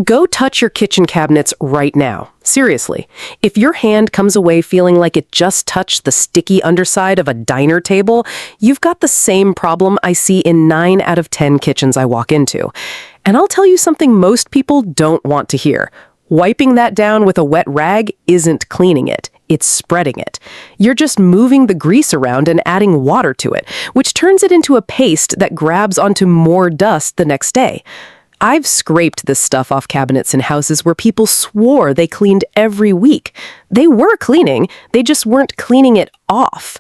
Go touch your kitchen cabinets right now. Seriously. If your hand comes away feeling like it just touched the sticky underside of a diner table, you've got the same problem I see in 9 out of 10 kitchens I walk into. And I'll tell you something most people don't want to hear. Wiping that down with a wet rag isn't cleaning it. It's spreading it. You're just moving the grease around and adding water to it, which turns it into a paste that grabs onto more dust the next day. I've scraped this stuff off cabinets in houses where people swore they cleaned every week. They were cleaning, they just weren't cleaning it off.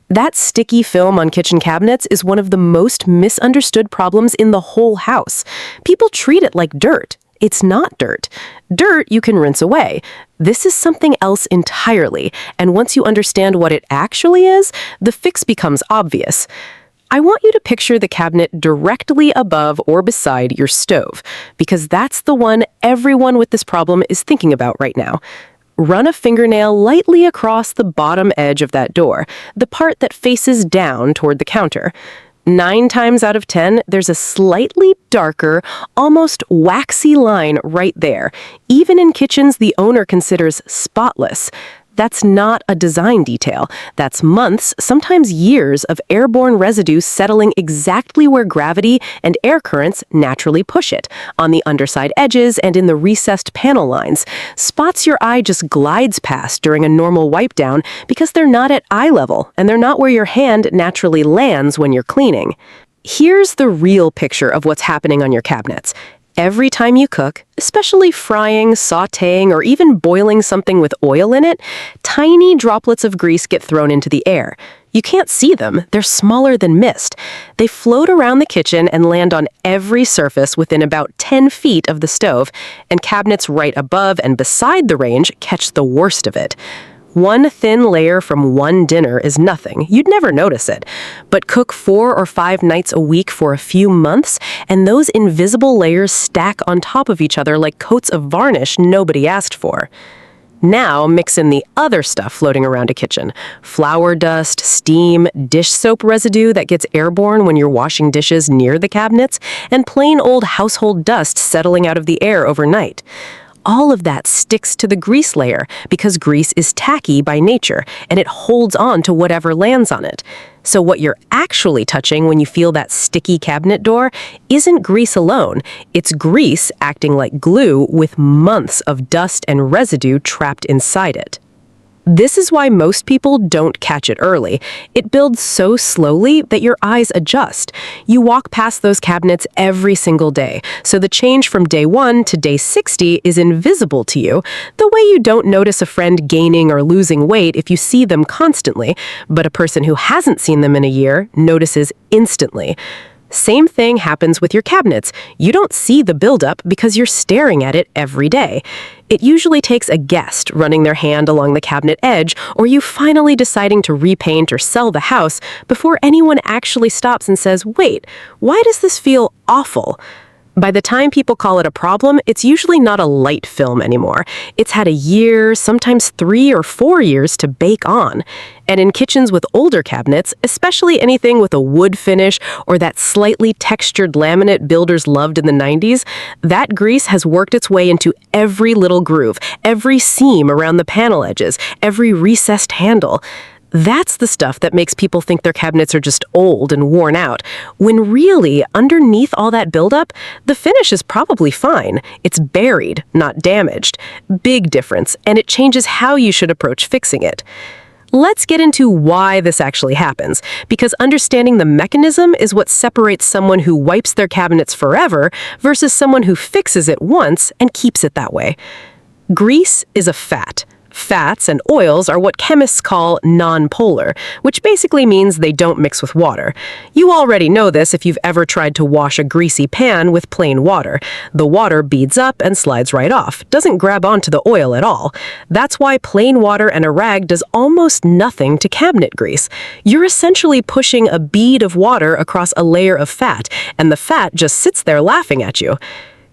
That sticky film on kitchen cabinets is one of the most misunderstood problems in the whole house. People treat it like dirt. It's not dirt. Dirt you can rinse away. This is something else entirely, and once you understand what it actually is, the fix becomes obvious. I want you to picture the cabinet directly above or beside your stove, because that's the one everyone with this problem is thinking about right now. Run a fingernail lightly across the bottom edge of that door, the part that faces down toward the counter. 9 times out of 10, there's a slightly darker, almost waxy line right there, even in kitchens the owner considers spotless. That's not a design detail. That's months, sometimes years, of airborne residue settling exactly where gravity and air currents naturally push it, on the underside edges and in the recessed panel lines. Spots your eye just glides past during a normal wipe down because they're not at eye level, and they're not where your hand naturally lands when you're cleaning. Here's the real picture of what's happening on your cabinets. Every time you cook, especially frying, sautéing, or even boiling something with oil in it, tiny droplets of grease get thrown into the air. You can't see them, they're smaller than mist. They float around the kitchen and land on every surface within about 10 feet of the stove, and cabinets right above and beside the range catch the worst of it. One thin layer from one dinner is nothing. You'd never notice it. But cook 4 or 5 nights a week for a few months, and those invisible layers stack on top of each other like coats of varnish nobody asked for. Now mix in the other stuff floating around a kitchen. Flour dust, steam, dish soap residue that gets airborne when you're washing dishes near the cabinets, and plain old household dust settling out of the air overnight. All of that sticks to the grease layer because grease is tacky by nature, and it holds on to whatever lands on it. So what you're actually touching when you feel that sticky cabinet door isn't grease alone. It's grease acting like glue with months of dust and residue trapped inside it. This is why most people don't catch it early. It builds so slowly that your eyes adjust. You walk past those cabinets every single day, so the change from day 1 to day 60 is invisible to you, the way you don't notice a friend gaining or losing weight if you see them constantly, but a person who hasn't seen them in a year notices instantly. Same thing happens with your cabinets. You don't see the buildup because you're staring at it every day. It usually takes a guest running their hand along the cabinet edge, or you finally deciding to repaint or sell the house before anyone actually stops and says, "Wait, why does this feel awful?" By the time people call it a problem, it's usually not a light film anymore. It's had a year, sometimes 3 or 4 years to bake on. And in kitchens with older cabinets, especially anything with a wood finish or that slightly textured laminate builders loved in the 90s, that grease has worked its way into every little groove, every seam around the panel edges, every recessed handle. That's the stuff that makes people think their cabinets are just old and worn out, when really, underneath all that buildup, the finish is probably fine. It's buried, not damaged. Big difference, and it changes how you should approach fixing it. Let's get into why this actually happens, because understanding the mechanism is what separates someone who wipes their cabinets forever versus someone who fixes it once and keeps it that way. Grease is a fat. Fats and oils are what chemists call non-polar, which basically means they don't mix with water. You already know this if you've ever tried to wash a greasy pan with plain water. The water beads up and slides right off, doesn't grab onto the oil at all. That's why plain water and a rag does almost nothing to cabinet grease. You're essentially pushing a bead of water across a layer of fat, and the fat just sits there laughing at you.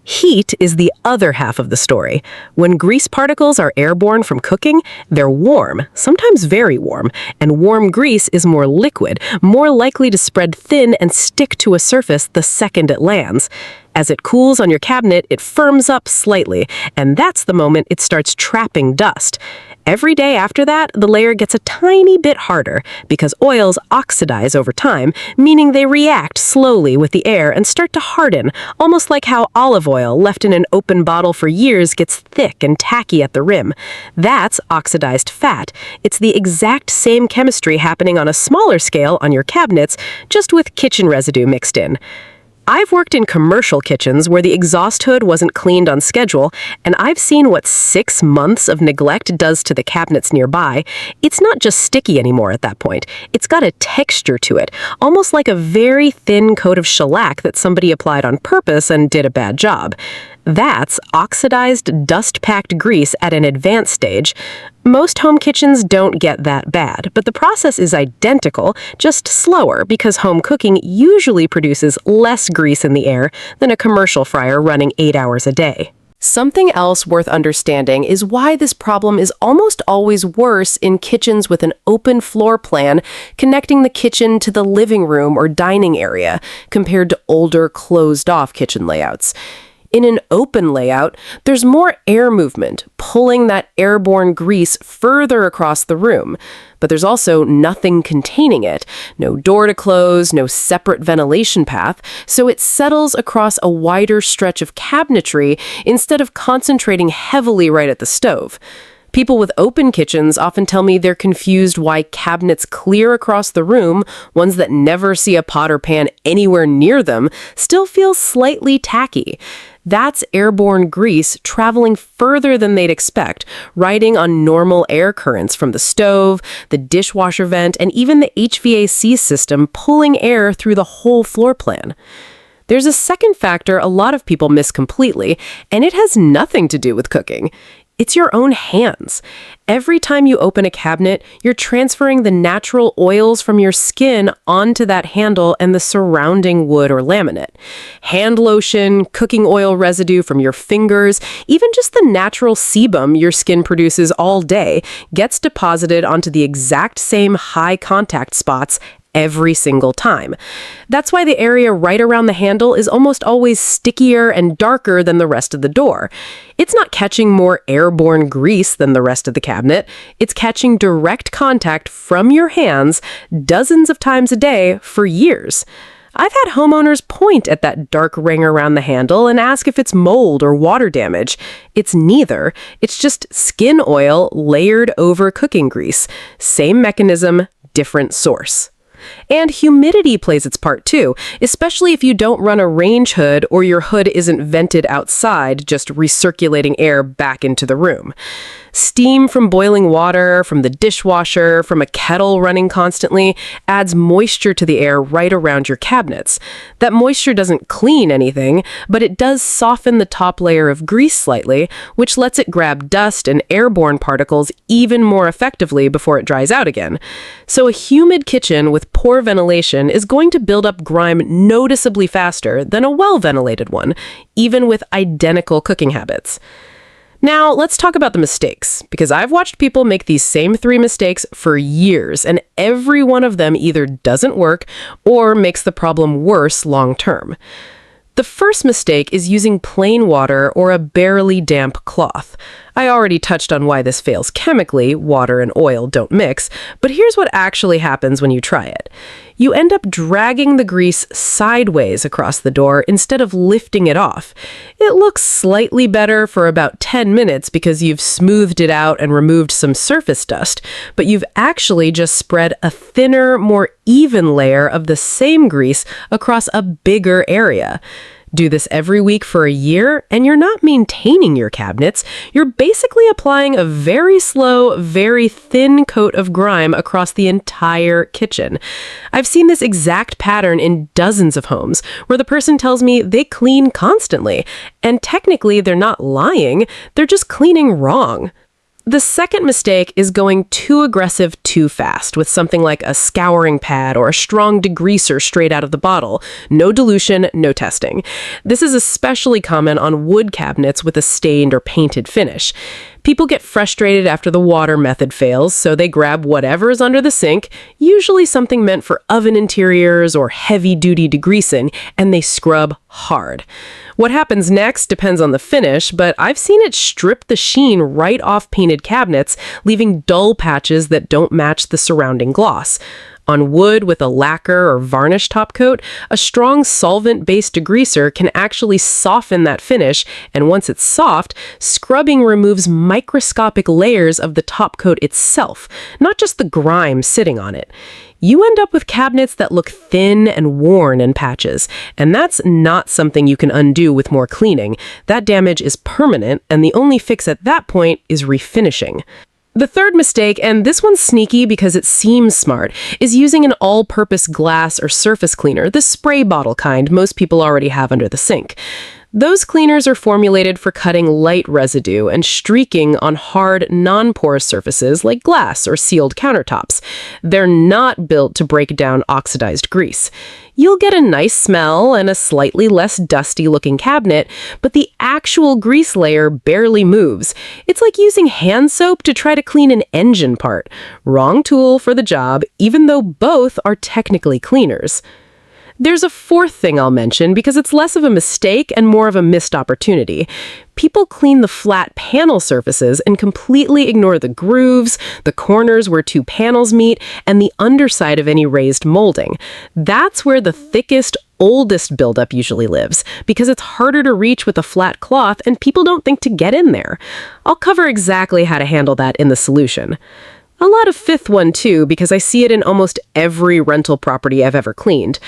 Heat is the other half of the story. When grease particles are airborne from cooking, they're warm, sometimes very warm, and warm grease is more liquid, more likely to spread thin and stick to a surface the second it lands. As it cools on your cabinet, it firms up slightly, and that's the moment it starts trapping dust. Every day after that, the layer gets a tiny bit harder because oils oxidize over time, meaning they react slowly with the air and start to harden, almost like how olive oil left in an open bottle for years gets thick and tacky at the rim. That's oxidized fat. It's the exact same chemistry happening on a smaller scale on your cabinets, just with kitchen residue mixed in. I've worked in commercial kitchens where the exhaust hood wasn't cleaned on schedule, and I've seen what 6 months of neglect does to the cabinets nearby. It's not just sticky anymore at that point. It's got a texture to it, almost like a very thin coat of shellac that somebody applied on purpose and did a bad job. That's oxidized, dust-packed grease at an advanced stage. Most home kitchens don't get that bad, but the process is identical, just slower because home cooking usually produces less grease in the air than a commercial fryer running 8 hours a day. Something else worth understanding is why this problem is almost always worse in kitchens with an open floor plan connecting the kitchen to the living room or dining area compared to older, closed-off kitchen layouts. In an open layout, there's more air movement, pulling that airborne grease further across the room. But there's also nothing containing it, no door to close, no separate ventilation path, so it settles across a wider stretch of cabinetry instead of concentrating heavily right at the stove. People with open kitchens often tell me they're confused why cabinets clear across the room, ones that never see a pot or pan anywhere near them, still feel slightly tacky. That's airborne grease traveling further than they'd expect, riding on normal air currents from the stove, the dishwasher vent, and even the HVAC system pulling air through the whole floor plan. There's a second factor a lot of people miss completely, and it has nothing to do with cooking. It's your own hands. Every time you open a cabinet, you're transferring the natural oils from your skin onto that handle and the surrounding wood or laminate. Hand lotion, cooking oil residue from your fingers, even just the natural sebum your skin produces all day gets deposited onto the exact same high contact spots every single time. That's why the area right around the handle is almost always stickier and darker than the rest of the door. It's not catching more airborne grease than the rest of the cabinet. It's catching direct contact from your hands dozens of times a day for years. I've had homeowners point at that dark ring around the handle and ask if it's mold or water damage. It's neither. It's just skin oil layered over cooking grease. Same mechanism, different source. And humidity plays its part too, especially if you don't run a range hood or your hood isn't vented outside, just recirculating air back into the room. Steam from boiling water, from the dishwasher, from a kettle running constantly adds moisture to the air right around your cabinets. That moisture doesn't clean anything, but it does soften the top layer of grease slightly, which lets it grab dust and airborne particles even more effectively before it dries out again. So a humid kitchen with poor ventilation is going to build up grime noticeably faster than a well-ventilated one, even with identical cooking habits. Now, let's talk about the mistakes, because I've watched people make these same 3 mistakes for years, and every one of them either doesn't work or makes the problem worse long term. The first mistake is using plain water or a barely damp cloth. I already touched on why this fails chemically, water and oil don't mix, but here's what actually happens when you try it. You end up dragging the grease sideways across the door instead of lifting it off. It looks slightly better for about 10 minutes because you've smoothed it out and removed some surface dust, but you've actually just spread a thinner, more even layer of the same grease across a bigger area. Do this every week for a year, and you're not maintaining your cabinets. You're basically applying a very slow, very thin coat of grime across the entire kitchen. I've seen this exact pattern in dozens of homes, where the person tells me they clean constantly, and technically they're not lying, they're just cleaning wrong. The second mistake is going too aggressive too fast with something like a scouring pad or a strong degreaser straight out of the bottle. No dilution, no testing. This is especially common on wood cabinets with a stained or painted finish. People get frustrated after the water method fails, so they grab whatever is under the sink, usually something meant for oven interiors or heavy-duty degreasing, and they scrub hard. What happens next depends on the finish, but I've seen it strip the sheen right off painted cabinets, leaving dull patches that don't match the surrounding gloss. On wood with a lacquer or varnish top coat, a strong solvent-based degreaser can actually soften that finish, and once it's soft, scrubbing removes microscopic layers of the top coat itself, not just the grime sitting on it. You end up with cabinets that look thin and worn in patches, and that's not something you can undo with more cleaning. That damage is permanent, and the only fix at that point is refinishing. The third mistake, and this one's sneaky because it seems smart, is using an all-purpose glass or surface cleaner, the spray bottle kind most people already have under the sink. Those cleaners are formulated for cutting light residue and streaking on hard, non-porous surfaces like glass or sealed countertops. They're not built to break down oxidized grease. You'll get a nice smell and a slightly less dusty-looking cabinet, but the actual grease layer barely moves. It's like using hand soap to try to clean an engine part. Wrong tool for the job, even though both are technically cleaners. There's a fourth thing I'll mention because it's less of a mistake and more of a missed opportunity. People clean the flat panel surfaces and completely ignore the grooves, the corners where two panels meet, and the underside of any raised molding. That's where the thickest, oldest buildup usually lives, because it's harder to reach with a flat cloth and people don't think to get in there. I'll cover exactly how to handle that in the solution. A lot of fifth one too, because I see it in almost every rental property I've ever cleaned.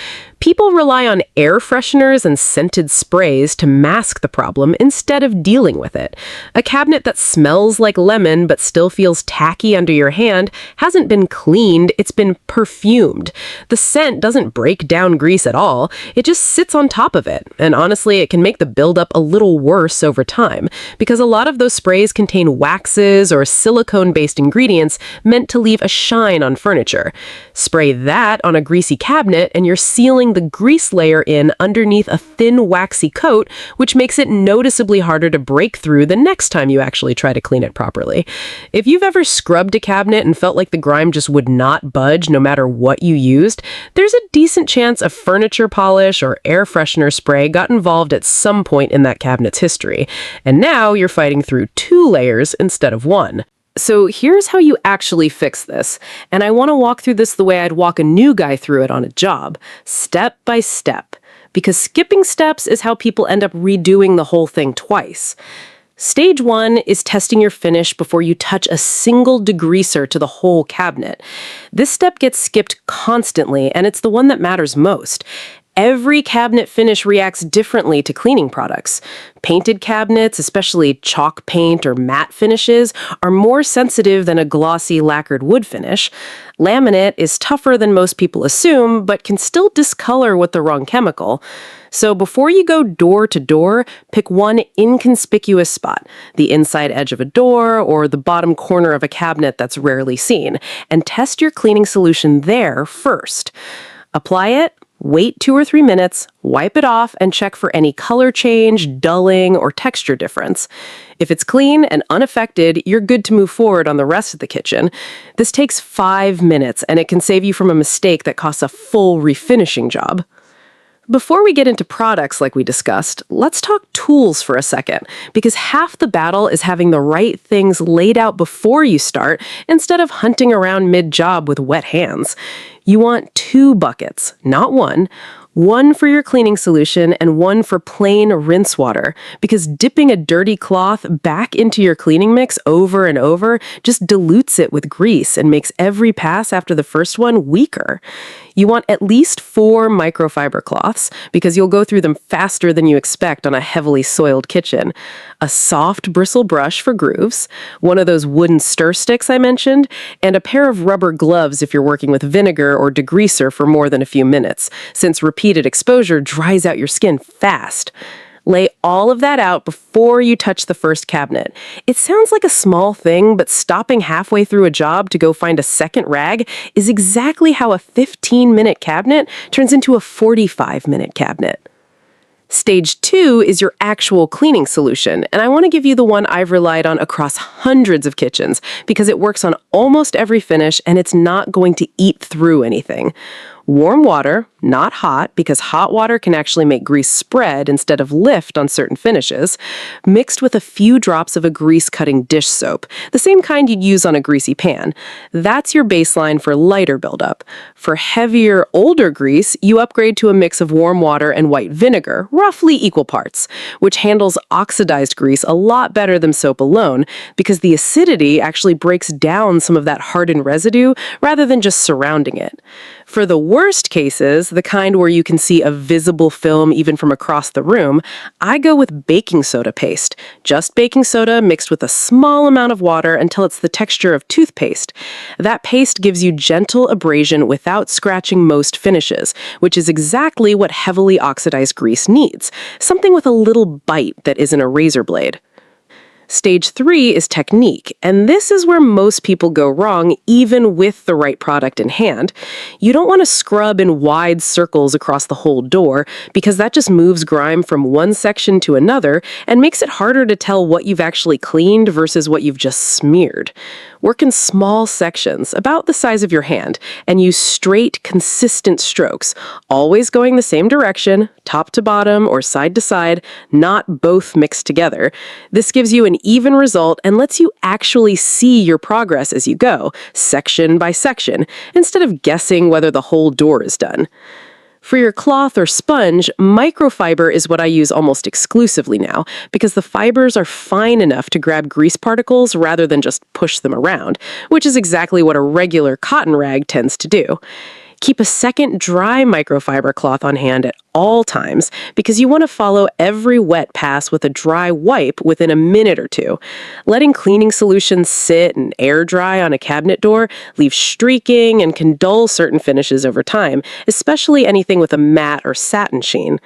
People rely on air fresheners and scented sprays to mask the problem instead of dealing with it. A cabinet that smells like lemon but still feels tacky under your hand hasn't been cleaned, it's been perfumed. The scent doesn't break down grease at all, it just sits on top of it. And honestly, it can make the buildup a little worse over time, because a lot of those sprays contain waxes or silicone-based ingredients meant to leave a shine on furniture. Spray that on a greasy cabinet and you're sealing the grease layer in underneath a thin waxy coat, which makes it noticeably harder to break through the next time you actually try to clean it properly. If you've ever scrubbed a cabinet and felt like the grime just would not budge no matter what you used, there's a decent chance a furniture polish or air freshener spray got involved at some point in that cabinet's history. And now you're fighting through 2 layers instead of 1. So here's how you actually fix this, and I want to walk through this the way I'd walk a new guy through it on a job, step by step, because skipping steps is how people end up redoing the whole thing twice. Stage 1 is testing your finish before you touch a single degreaser to the whole cabinet. This step gets skipped constantly, and it's the one that matters most. Every cabinet finish reacts differently to cleaning products. Painted cabinets, especially chalk paint or matte finishes, are more sensitive than a glossy lacquered wood finish. Laminate is tougher than most people assume, but can still discolor with the wrong chemical. So before you go door to door, pick one inconspicuous spot, the inside edge of a door or the bottom corner of a cabinet that's rarely seen, and test your cleaning solution there first. Apply it, wait 2 or 3 minutes, wipe it off, and check for any color change, dulling, or texture difference. If it's clean and unaffected, you're good to move forward on the rest of the kitchen. This takes 5 minutes, and it can save you from a mistake that costs a full refinishing job. Before we get into products like we discussed, let's talk tools for a second, because half the battle is having the right things laid out before you start instead of hunting around mid-job with wet hands. You want 2 buckets, not one. One for your cleaning solution and one for plain rinse water, because dipping a dirty cloth back into your cleaning mix over and over just dilutes it with grease and makes every pass after the first one weaker. You want at least 4 microfiber cloths, because you'll go through them faster than you expect on a heavily soiled kitchen. A soft bristle brush for grooves, one of those wooden stir sticks I mentioned, and a pair of rubber gloves if you're working with vinegar or degreaser for more than a few minutes, since repeated exposure dries out your skin fast. Lay all of that out before you touch the first cabinet. It sounds like a small thing, but stopping halfway through a job to go find a second rag is exactly how a 15-minute cabinet turns into a 45-minute cabinet. Stage 2 is your actual cleaning solution, and I want to give you the one I've relied on across hundreds of kitchens because it works on almost every finish and it's not going to eat through anything. Warm water, not hot, because hot water can actually make grease spread instead of lift on certain finishes, mixed with a few drops of a grease-cutting dish soap, the same kind you'd use on a greasy pan. That's your baseline for lighter buildup. For heavier, older grease, you upgrade to a mix of warm water and white vinegar, roughly equal parts, which handles oxidized grease a lot better than soap alone because the acidity actually breaks down some of that hardened residue rather than just surrounding it. For the worst cases, the kind where you can see a visible film even from across the room, I go with baking soda paste. Just baking soda mixed with a small amount of water until it's the texture of toothpaste. That paste gives you gentle abrasion without scratching most finishes, which is exactly what heavily oxidized grease needs. Something with a little bite that isn't a razor blade. Stage 3 is technique, and this is where most people go wrong even with the right product in hand. You don't want to scrub in wide circles across the whole door because that just moves grime from one section to another and makes it harder to tell what you've actually cleaned versus what you've just smeared. Work in small sections, about the size of your hand, and use straight, consistent strokes, always going the same direction, top to bottom or side to side, not both mixed together. This gives you an even result and lets you actually see your progress as you go, section by section, instead of guessing whether the whole door is done. For your cloth or sponge, microfiber is what I use almost exclusively now because the fibers are fine enough to grab grease particles rather than just push them around, which is exactly what a regular cotton rag tends to do. Keep a second dry microfiber cloth on hand at all times because you want to follow every wet pass with a dry wipe within a minute or two. Letting cleaning solutions sit and air dry on a cabinet door leaves streaking and can dull certain finishes over time, especially anything with a matte or satin sheen.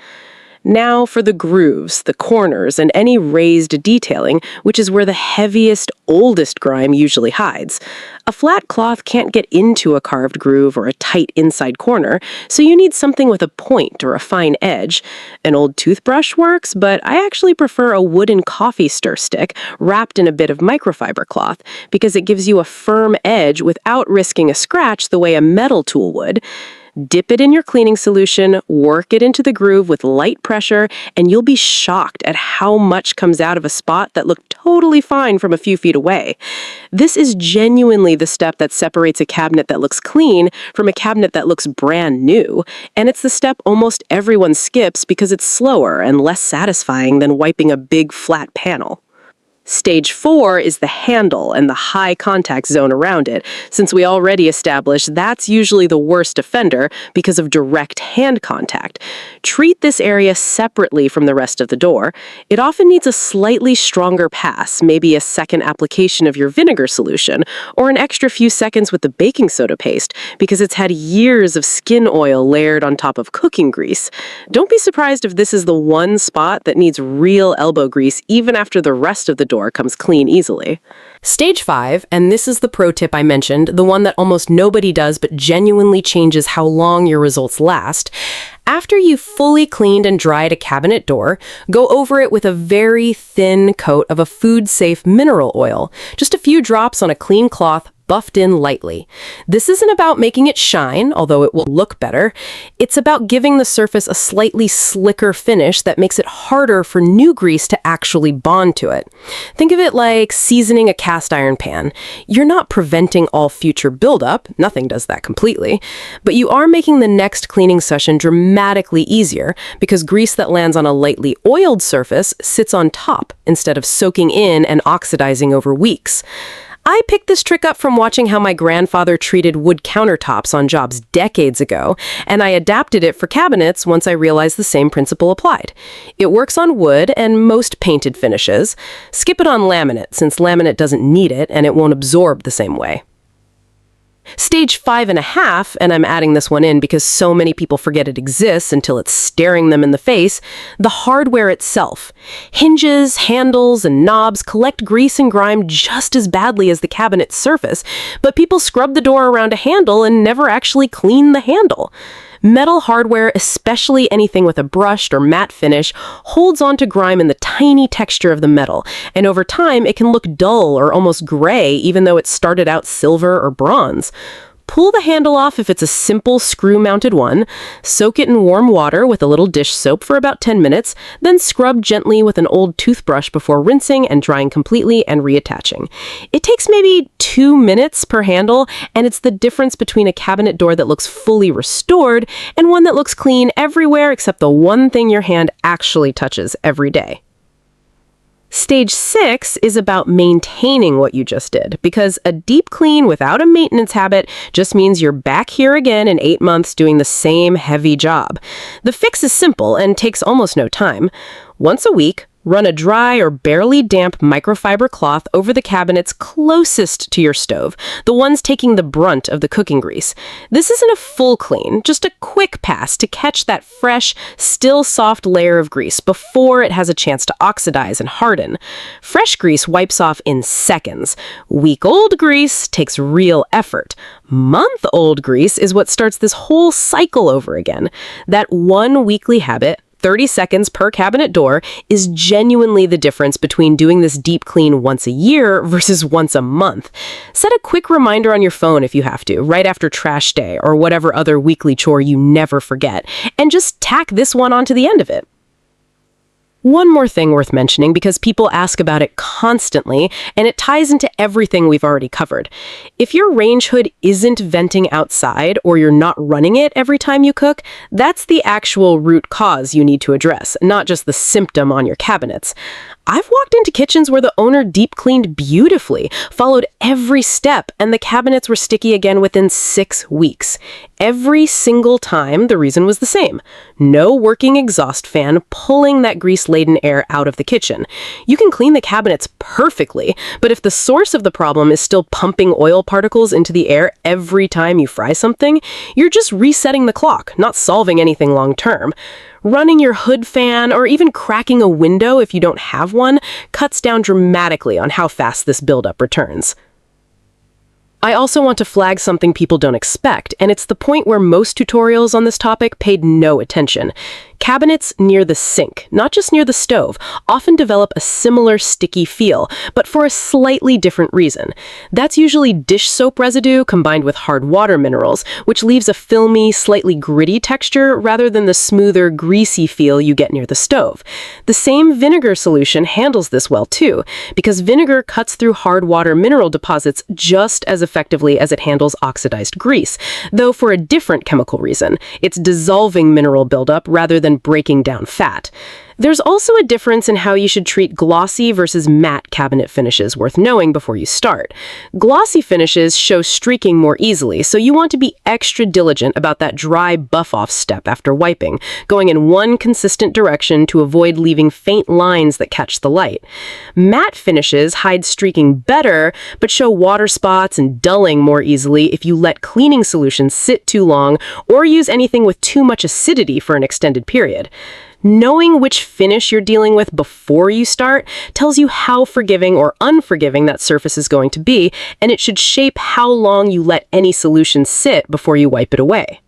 Now for the grooves, the corners, and any raised detailing, which is where the heaviest, oldest grime usually hides. A flat cloth can't get into a carved groove or a tight inside corner, so you need something with a point or a fine edge. An old toothbrush works, but I actually prefer a wooden coffee stir stick wrapped in a bit of microfiber cloth because it gives you a firm edge without risking a scratch the way a metal tool would. Dip it in your cleaning solution, work it into the groove with light pressure, and you'll be shocked at how much comes out of a spot that looked totally fine from a few feet away. This is genuinely the step that separates a cabinet that looks clean from a cabinet that looks brand new, and it's the step almost everyone skips because it's slower and less satisfying than wiping a big flat panel. Stage 4 is the handle and the high contact zone around it, since we already established that's usually the worst offender because of direct hand contact. Treat this area separately from the rest of the door. It often needs a slightly stronger pass, maybe a second application of your vinegar solution, or an extra few seconds with the baking soda paste, because it's had years of skin oil layered on top of cooking grease. Don't be surprised if this is the one spot that needs real elbow grease even after the rest of the door comes clean easily. Stage 5, and this is the pro tip I mentioned, the one that almost nobody does but genuinely changes how long your results last. After you've fully cleaned and dried a cabinet door, go over it with a very thin coat of a food-safe mineral oil, just a few drops on a clean cloth, buffed in lightly. This isn't about making it shine, although it will look better. It's about giving the surface a slightly slicker finish that makes it harder for new grease to actually bond to it. Think of it like seasoning a cast iron pan. You're not preventing all future buildup, nothing does that completely, but you are making the next cleaning session dramatically easier because grease that lands on a lightly oiled surface sits on top instead of soaking in and oxidizing over weeks. I picked this trick up from watching how my grandfather treated wood countertops on jobs decades ago, and I adapted it for cabinets once I realized the same principle applied. It works on wood and most painted finishes. Skip it on laminate, since laminate doesn't need it and it won't absorb the same way. Stage 5.5, and I'm adding this one in because so many people forget it exists until it's staring them in the face, the hardware itself. Hinges, handles, and knobs collect grease and grime just as badly as the cabinet's surface, but people scrub the door around a handle and never actually clean the handle. Metal hardware, especially anything with a brushed or matte finish, holds onto grime in the tiny texture of the metal, and over time it can look dull or almost gray even though it started out silver or bronze. Pull the handle off if it's a simple screw-mounted one, soak it in warm water with a little dish soap for about 10 minutes, then scrub gently with an old toothbrush before rinsing and drying completely and reattaching. It takes maybe 2 minutes per handle, and it's the difference between a cabinet door that looks fully restored and one that looks clean everywhere except the one thing your hand actually touches every day. Stage 6 is about maintaining what you just did, because a deep clean without a maintenance habit just means you're back here again in 8 months doing the same heavy job. The fix is simple and takes almost no time. Once a week, run a dry or barely damp microfiber cloth over the cabinets closest to your stove, the ones taking the brunt of the cooking grease. This isn't a full clean, just a quick pass to catch that fresh, still soft layer of grease before it has a chance to oxidize and harden. Fresh grease wipes off in seconds. Week-old grease takes real effort. Month-old grease is what starts this whole cycle over again. That one weekly habit, 30 seconds per cabinet door, is genuinely the difference between doing this deep clean once a year versus once a month. Set a quick reminder on your phone if you have to, right after trash day or whatever other weekly chore you never forget, and just tack this one onto the end of it. One more thing worth mentioning because people ask about it constantly, and it ties into everything we've already covered. If your range hood isn't venting outside or you're not running it every time you cook, that's the actual root cause you need to address, not just the symptom on your cabinets. I've walked into kitchens where the owner deep cleaned beautifully, followed every step, and the cabinets were sticky again within 6 weeks. Every single time, the reason was the same. No working exhaust fan pulling that grease-laden air out of the kitchen. You can clean the cabinets perfectly, but if the source of the problem is still pumping oil particles into the air every time you fry something, you're just resetting the clock, not solving anything long-term. Running your hood fan, or even cracking a window if you don't have one, cuts down dramatically on how fast this buildup returns. I also want to flag something people don't expect, and it's the point where most tutorials on this topic paid no attention. Cabinets near the sink, not just near the stove, often develop a similar sticky feel, but for a slightly different reason. That's usually dish soap residue combined with hard water minerals, which leaves a filmy, slightly gritty texture rather than the smoother, greasy feel you get near the stove. The same vinegar solution handles this well too, because vinegar cuts through hard water mineral deposits just as effectively as it handles oxidized grease, though for a different chemical reason. It's dissolving mineral buildup rather than breaking down fat. There's also a difference in how you should treat glossy versus matte cabinet finishes worth knowing before you start. Glossy finishes show streaking more easily, so you want to be extra diligent about that dry buff-off step after wiping, going in one consistent direction to avoid leaving faint lines that catch the light. Matte finishes hide streaking better, but show water spots and dulling more easily if you let cleaning solutions sit too long or use anything with too much acidity for an extended period. Knowing which finish you're dealing with before you start tells you how forgiving or unforgiving that surface is going to be, and it should shape how long you let any solution sit before you wipe it away.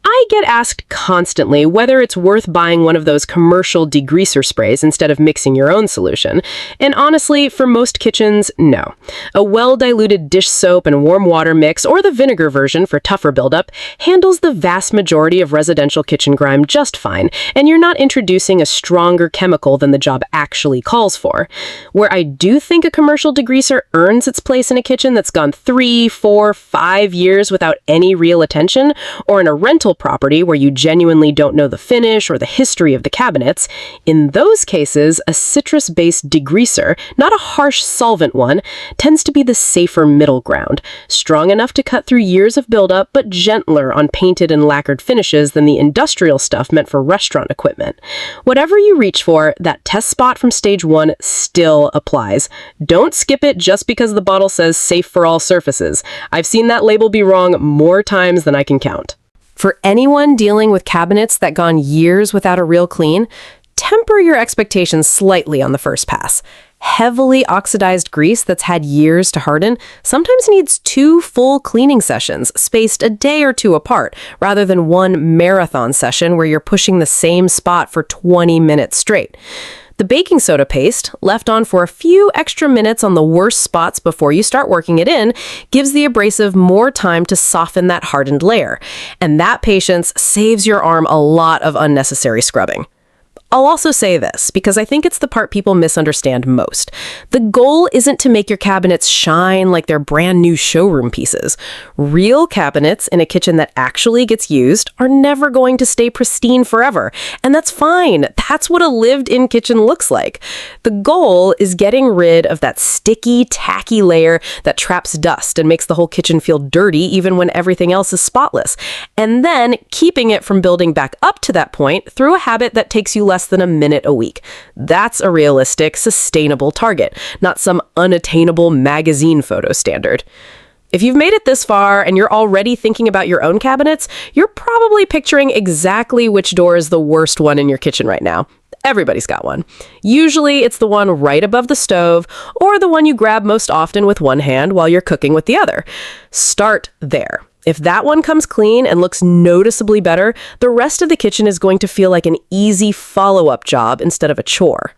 I get asked constantly whether it's worth buying one of those commercial degreaser sprays instead of mixing your own solution. And honestly, for most kitchens, no. A well-diluted dish soap and warm water mix, or the vinegar version for tougher buildup, handles the vast majority of residential kitchen grime just fine, and you're not introducing a stronger chemical than the job actually calls for. Where I do think a commercial degreaser earns its place in a kitchen that's gone 3, 4, 5 years without any real attention, or in a rental rental property where you genuinely don't know the finish or the history of the cabinets, in those cases, a citrus-based degreaser, not a harsh solvent one, tends to be the safer middle ground, strong enough to cut through years of buildup, but gentler on painted and lacquered finishes than the industrial stuff meant for restaurant equipment. Whatever you reach for, that test spot from stage 1 still applies. Don't skip it just because the bottle says safe for all surfaces. I've seen that label be wrong more times than I can count. For anyone dealing with cabinets that gone years without a real clean, temper your expectations slightly on the first pass. Heavily oxidized grease that's had years to harden sometimes needs 2 full cleaning sessions, spaced a day or 2 apart, rather than one marathon session where you're pushing the same spot for 20 minutes straight. The baking soda paste, left on for a few extra minutes on the worst spots before you start working it in, gives the abrasive more time to soften that hardened layer. And that patience saves your arm a lot of unnecessary scrubbing. I'll also say this, because I think it's the part people misunderstand most. The goal isn't to make your cabinets shine like they're brand new showroom pieces. Real cabinets in a kitchen that actually gets used are never going to stay pristine forever, and that's fine. That's what a lived-in kitchen looks like. The goal is getting rid of that sticky, tacky layer that traps dust and makes the whole kitchen feel dirty even when everything else is spotless, and then keeping it from building back up to that point through a habit that takes you less than a minute a week. That's a realistic, sustainable target, not some unattainable magazine photo standard. If you've made it this far and you're already thinking about your own cabinets, you're probably picturing exactly which door is the worst one in your kitchen right now. Everybody's got one. Usually it's the one right above the stove, or the one you grab most often with one hand while you're cooking with the other. Start there. If that one comes clean and looks noticeably better, the rest of the kitchen is going to feel like an easy follow-up job instead of a chore.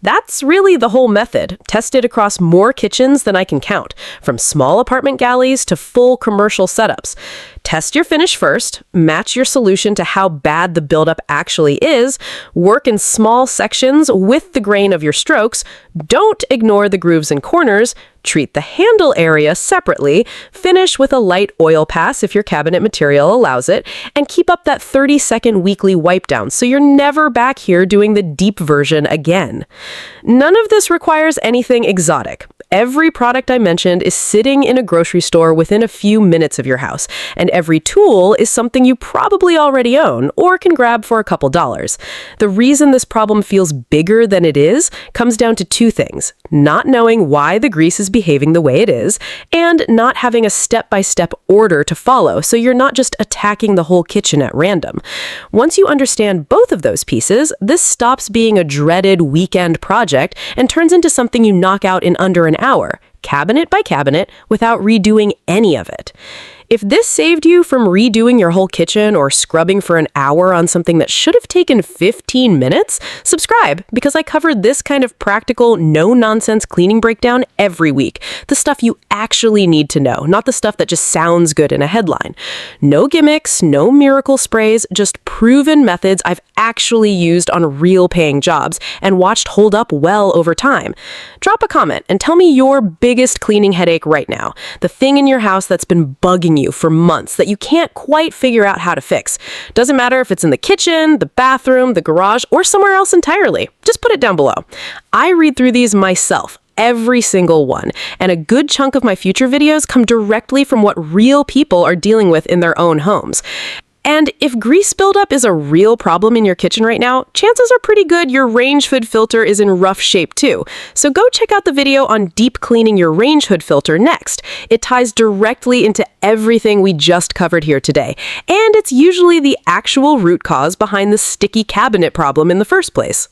That's really the whole method, tested across more kitchens than I can count, from small apartment galleys to full commercial setups. Test your finish first, match your solution to how bad the buildup actually is, work in small sections with the grain of your strokes, don't ignore the grooves and corners, treat the handle area separately, finish with a light oil pass if your cabinet material allows it, and keep up that 30-second weekly wipe down so you're never back here doing the deep version again. None of this requires anything exotic. Every product I mentioned is sitting in a grocery store within a few minutes of your house, and every tool is something you probably already own or can grab for a couple dollars. The reason this problem feels bigger than it is comes down to 2 things: not knowing why the grease is behaving the way it is, and not having a step-by-step order to follow, so you're not just attacking the whole kitchen at random. Once you understand both of those pieces, this stops being a dreaded weekend project and turns into something you knock out in under an hour, cabinet by cabinet, without redoing any of it. If this saved you from redoing your whole kitchen or scrubbing for an hour on something that should have taken 15 minutes, subscribe, because I covered this kind of practical, no-nonsense cleaning breakdown every week. The stuff you actually need to know, not the stuff that just sounds good in a headline. No gimmicks, no miracle sprays, just proven methods I've actually used on real paying jobs and watched hold up well over time. Drop a comment and tell me your biggest cleaning headache right now, the thing in your house that's been bugging you for months that you can't quite figure out how to fix. Doesn't matter if it's in the kitchen, the bathroom, the garage, or somewhere else entirely. Just put it down below. I read through these myself, every single one, and a good chunk of my future videos come directly from what real people are dealing with in their own homes. And if grease buildup is a real problem in your kitchen right now, chances are pretty good your range hood filter is in rough shape too. So go check out the video on deep cleaning your range hood filter next. It ties directly into everything we just covered here today. And it's usually the actual root cause behind the sticky cabinet problem in the first place.